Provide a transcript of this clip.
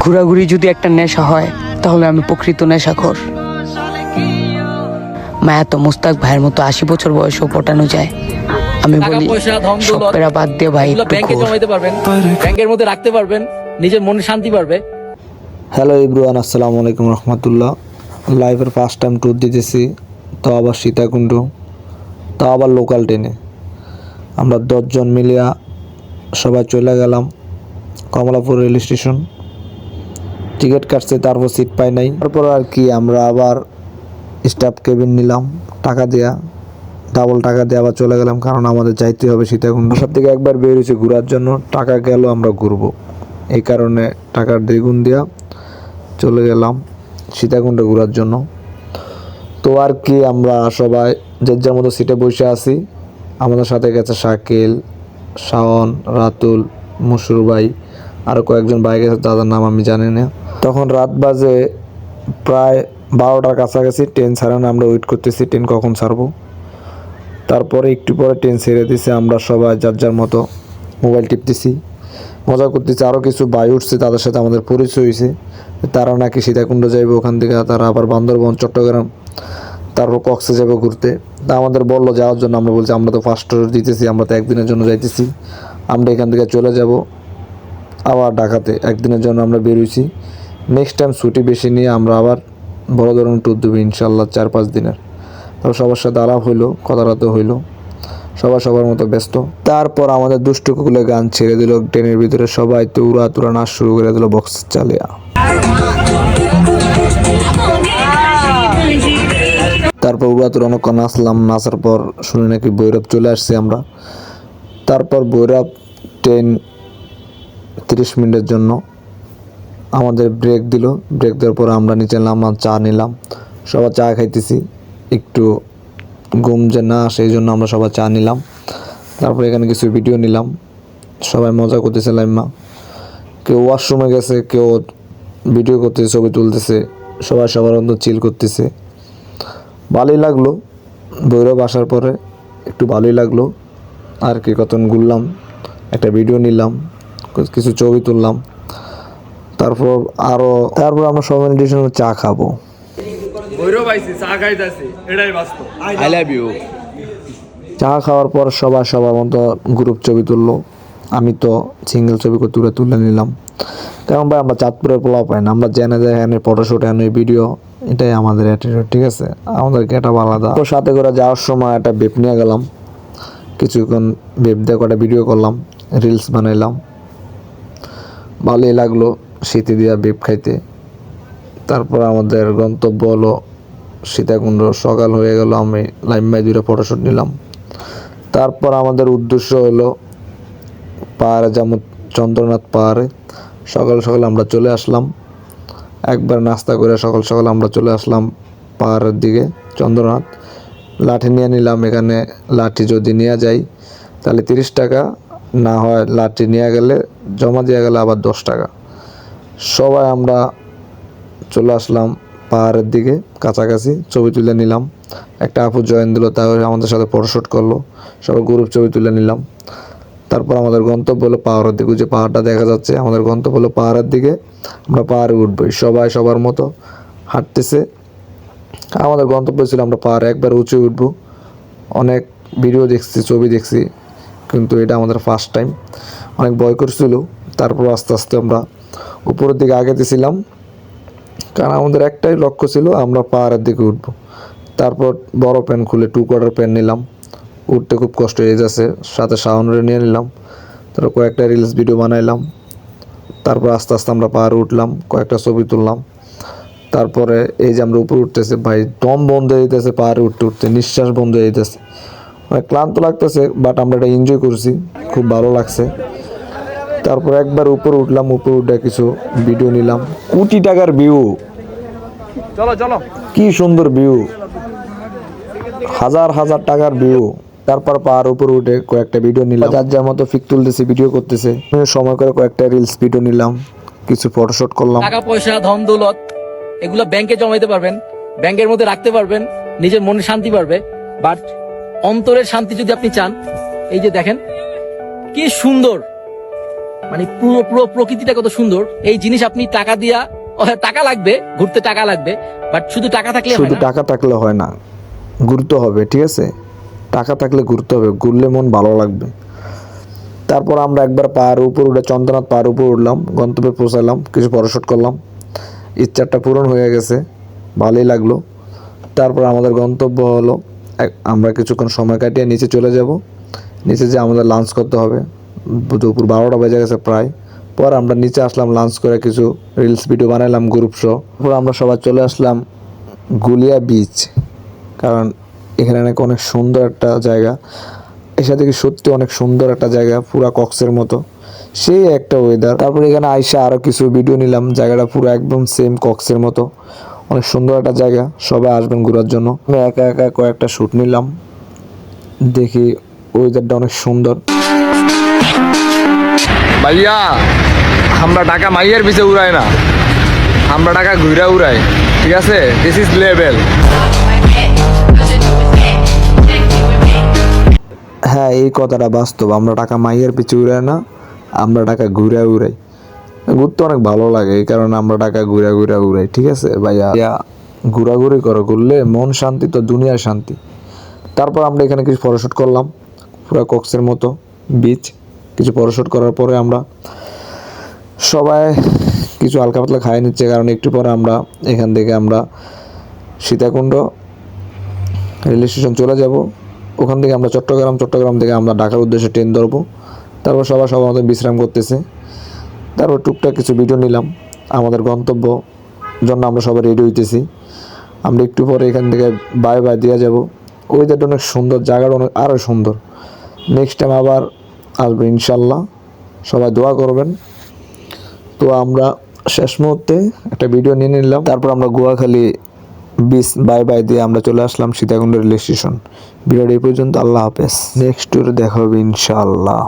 ঘোরাঘুরি যদি একটা নেশা হয় তাহলে আমি প্রকৃত নেশাখোর। মায়া তো মুস্তাক ভাইয়ের মতো 80 বছর বয়সেও পটানো যায়। আমি বলি সব পেরা বাদ দিয়ে ভাই একটু ব্যাংকে ঘোর। জমাইতে পারবেন, ব্যাংকের মধ্যে রাখতে পারবেন, নিজের মনে শান্তি পারবে। হ্যালো এভরিওয়ান, আসসালামু আলাইকুম রহমতুল্লাহ। লাইভের ফার্স্ট টাইম ট্যুর দিতেছি, তাও আবার সীতাকুণ্ড, তাও আবার লোকাল ট্রেনে। আমরা 10 জন মিলিয়া সবাই চলে গেলাম কমলাপুর রেল স্টেশন। টিকিট কাটছে, তারপর সিট পাই নাই। তারপর আর কি আমরা আবার স্টাফ কেবিন নিলাম টাকা দেয়া, ডাবল টাকা দিয়ে আবার চলে গেলাম, কারণ আমাদের যাইতে হবে সীতাকুণ্ড। সব থেকে একবার বের হয়েছে ঘোরার জন্য, টাকা গেল আমরা ঘুরবো, এই কারণে টাকার দ্বিগুণ দেওয়া চলে গেলাম সীতাকুণ্ডে ঘোরার জন্য। তো আর কি আমরা সবাই যে যার মতো সিটে বসে আছি। আমাদের সাথে গেছে শাকিল, শাওন, রাতুল, মুসুর ভাই, আরও কয়েকজন ভাই গেছে, তাদের নাম আমি জানি না। তখন রাত বাজে প্রায় 12টার কাছাকাছি। ট্রেন ছাড়ানো আমরা ওয়েট করতেছি, ট্রেন কখন ছাড়বো। তারপরে একটু পরে ট্রেন ছেড়ে দিছে, আমরা সবাই যার যার মতো মোবাইল টিপতেছি, মজা করতেছি। আরও কিছু ভাই উঠছে, তাদের সাথে আমাদের পরিচয় হয়েছে। তারা নাকি সীতাকুণ্ড যাইবে, ওখান থেকে তারা আবার বান্দরবন, চট্টগ্রাম, তারপর কক্সে যাবে ঘুরতে। তা আমাদের বললো যাওয়ার জন্য। আমরা বলছি আমরা তো ফার্স্ট দিতেছি, আমরা তো একদিনের জন্য যাইতেছি, আমরা এখান থেকে চলে যাব আবার ঢাকাতে। একদিনের জন্য আমরা বেরোইছি, নেক্সট টাইম ছুটি বেশি নিয়ে আমরা আবার বড় ধরনের ট্যুর দেবো ইনশাল্লাহ 4-5 দিনের। তারপর সবার সাথে আলাপ হইলো, কথাবার্তা হইলো, সবাই সবার মতো ব্যস্ত। তারপর আমাদের দুষ্টু কুকুলে গান ছেড়ে দিল ট্রেনের ভিতরে, সবাই তো উড়া তুরা নাচ শুরু করে দিল বক্স চালিয়া। তারপর উড়া তুরা অনেকক্ষণ নাচলাম, নাচার পর শুনে নাকি ভৈরব চলে আসছি আমরা। তারপর ভৈরব ট্রেন 30 মিনিটের জন্য আমাদের ব্রেক দিল। ব্রেক দেওয়ার পর আমরা নিচে নামলাম, চা নিলাম, সবাই চা খাইতেছি। একটু ঘুম যে না সেই জন্য আমরা সবাই চা নিলাম। তারপর এখানে কিছু ভিডিও নিলাম, সবাই মজা করতেছে। লাইমা কেউ ওয়াশরুমে গেছে, কেউ ভিডিও করতেছে, ছবি তুলতেছে, সবাই সবার মতো চিল করতেছে। ভালোই লাগলো ভৈরব আসার পরে, একটু ভালোই লাগলো আর কি। কতক্ষণ ঘুরলাম, একটা ভিডিও নিলাম, কিছু ছবি তুললাম। তারপর আমরা সবাই মিলে চা খাবো। চা খাওয়ার পর সবাই সবার মতো গ্রুপ ছবি তুললো। আমি তো সিঙ্গেল ছবি তুলে নিলাম, কারণ ভাই আমরা চাঁদপুরের পোলা পাই না, আমরা জেনে যাই এখানে ফটোশ্যুট, এখানে ভিডিও, এটাই আমাদের অ্যাটিটিউড, ঠিক আছে। আমাদের গেটআপ আলাদা। তো সাথে করে যাওয়ার সময় একটা বেপ নিয়ে গেলাম, কিছুক্ষণ বেপ দিয়ে কটা ভিডিও করলাম, রিলস বানাইলাম। ভালোই লাগলো শীতে দিয়া বেপ খাইতে। তারপর আমাদের গন্তব্য হলো সীতাকুণ্ড। সকাল হয়ে গেল, আমি লাইমবাই 2টা ফটোশ্যুট নিলাম। তারপর আমাদের উদ্দেশ্য হলো পাহাড়ে যেমন চন্দ্রনাথ পাহাড়ে। সকাল সকাল আমরা চলে আসলাম, একবার নাস্তা করে সকাল সকাল আমরা চলে আসলাম পাহাড়ের দিকে চন্দ্রনাথ। লাঠি নিয়ে নিলাম, এখানে লাঠি যদি নিয়ে যাই তাহলে 30 টাকা, না হয় লাঠি নিয়ে গেলে জমা দিয়ে গেলে আবার 10 টাকা। সবাই আমরা চলে আসলাম পাহাড়ের দিকে কাছাকাছি, ছবি তুলে নিলাম। একটা আপু জয়েন দিল, তাহলে আমাদের সাথে ফটোশ্যুট করলো, সবাই গ্রুপ ছবি তুলে নিলাম। তারপর আমাদের গন্তব্য হলো পাহাড়ের দিকে, যে পাহাড়টা দেখা যাচ্ছে, আমাদের গন্তব্য হলো পাহাড়ের দিকে। আমরা পাহাড়ে উঠবো, সবাই সবার মতো হাঁটতেছে। আমাদের গন্তব্য ছিল আমরা পাহাড়ে একবার উঁচু উঠবো। অনেক ভিডিও দেখছি, ছবি দেখছি, কিন্তু এটা আমাদের ফার্স্ট টাইম, অনেক ভয় করছিল। তারপর আস্তে আস্তে আমরা উপরের দিকে আগেতেছিলাম, কারণ আমাদের একটাই লক্ষ্য ছিল আমরা পাহাড়ের দিকে উঠবো। তারপর বড় প্যান্ট খুলে 2 কোয়ার্টার প্যান্ট নিলাম, উঠতে খুব কষ্ট হয়ে যাচ্ছে, সাথে শাওনরে নিয়ে নিলাম। তারপর কয়েকটা রিলস ভিডিও বানাইলাম। তারপর আস্তে আস্তে আমরা পাহাড়ে উঠলাম, কয়েকটা ছবি তুললাম। তারপরে এই যে আমরা উপরে উঠতেছে, ভাই দম বন্ধ হয়ে যেতেছে, পাহাড়ে উঠতে উঠতে নিঃশ্বাস বন্ধ হয়ে যেতেছে, অনেক ক্লান্ত লাগতেছে, বাট আমরা এটা এনজয় করছি, খুব ভালো লাগছে। তারপর একবার উপরে উঠলাম, উপরে উঠে কিছু ভিডিও নিলাম। কোটি টাকার ভিউ, চলো চলো, কি সুন্দর ভিউ, হাজার হাজার টাকার ভিউ। তারপর পাহাড় উপরে উঠে কয়েকটা ভিডিও নিলাম, যার যার মতো ফিক তুলতেছে, ভিডিও করতেছে। সময় করে কয়েকটা রিলস ভিডিও নিলাম, কিছু ফটোশুট করলাম। টাকা পয়সা ধন দৌলত এগুলো ব্যাংকে জমাইতে পারবেন, ব্যাংকের মধ্যে রাখতে পারবেন, নিজের মনে শান্তি পারবে। বাট অন্তরের শান্তি যদি আপনি চান, এই যে দেখেন কি সুন্দর মানে পুরো পুরো প্রকৃতিটা কত সুন্দর। এই জিনিস আপনি টাকা দিয়া, টাকা লাগবে, ঘুরতে টাকা লাগবে, বাট শুধু টাকা থাকলে হয় শুধু না। টাকা থাকলে হয় না, ঘুরতে হবে, ঠিক আছে? টাকা থাকলে ঘুরতে হবে, ঘুরলে মন ভালো লাগবে। তারপর আমরা একবার পাহাড়ের উপর উঠে, চন্দ্রনাথ পাহাড়ের উপর উঠলাম, গন্তব্যে পৌঁছালাম, কিছু ফটোশুট করলাম, ইচ্ছাটা পূরণ হয়ে গেছে, ভালোই লাগলো। তারপর আমাদের গন্তব্য হলো আমরা কিছুক্ষণ সময় কাটিয়ে নিচে চলে যাব। নিচে যে আমাদের লাঞ্চ করতে হবে, দুপুর 12টা বেজে গেছে প্রায়। পর আমরা নিচে আসলাম, লাঞ্চ করে কিছু রিলস ভিডিও বানাইলাম গ্রুপ শো। তারপর আমরা সবাই চলে আসলাম গুলিয়া বিচ, কারণ এখানে নাকি অনেক সুন্দর একটা জায়গা। এসে দেখি সত্যি অনেক সুন্দর একটা জায়গা, পুরা কক্সের মতো, সেই একটা ওয়েদার। তারপর এখানে আইসা আরও কিছু ভিডিও নিলাম, জায়গাটা পুরো একদম সেম কক্সের মতো, অনেক সুন্দর একটা জায়গা, সবাই আসবেন ঘোরার জন্য। আমি একা একা কয়েকটা শ্যুট নিলাম, দেখি ওয়েদারটা অনেক সুন্দর। ভাইয়া আমরা টাকা মাইয়ের পিছে উড়াই না, আমরা টাকা ঘুরা উড়াই, ঠিক আছে? This is level. হ্যাঁ, এই কথাটা বাস্তব, আমরা টাকা মাইয়ের পিছু উড়াই না, আমরা টাকা ঘুরে উড়াই। ঘুরতে অনেক ভালো লাগে, এই কারণে আমরা টাকা ঘুরে ঘুরে উড়াই, ঠিক আছে ভাইয়া? ঘোরাঘুরি করো, ঘুরলে মন শান্তি তো দুনিয়ার শান্তি। তারপর আমরা এখানে কিছু ফটোশুট করলাম, পুরো কক্সের মতো বিচ। কিছু ফটোশুট করার পরে আমরা সবাই কিছু হালকা পাতলা খাই নিচ্ছে, কারণ একটু পরে আমরা এখান থেকে আমরা সীতাকুণ্ড রেল স্টেশন চলে যাব। ওখান থেকে আমরা চট্টগ্রাম থেকে আমরা ঢাকার উদ্দেশ্যে ট্রেন ধরবো। তারপর সবার মতো বিশ্রাম করতেছে। তারপর টুকটাক কিছু ভিডিও নিলাম, আমাদের গন্তব্য জন্য আমরা সবাই রেডি হইতেছি। আমরা একটু পরে এখান থেকে বাই বাই দিয়ে যাব। ওয়েদারটা অনেক সুন্দর, জায়গাটা অনেক আরও সুন্দর। নেক্সট টাইম আবার আসবো ইনশাল্লাহ, সবাই দোয়া করবেন। তো আমরা শেষ মুহূর্তে একটা ভিডিও নিয়ে নিলাম। তারপর আমরা গোয়াখালী বিচ বাই বাই দিয়ে আমরা চলে আসলাম সীতাকুণ্ড রেল স্টেশন। ভিডিওটা এই পর্যন্ত, আল্লাহ হাফেজ। নেক্সট ট্যুরে দেখা হবে ইনশাআল্লাহ।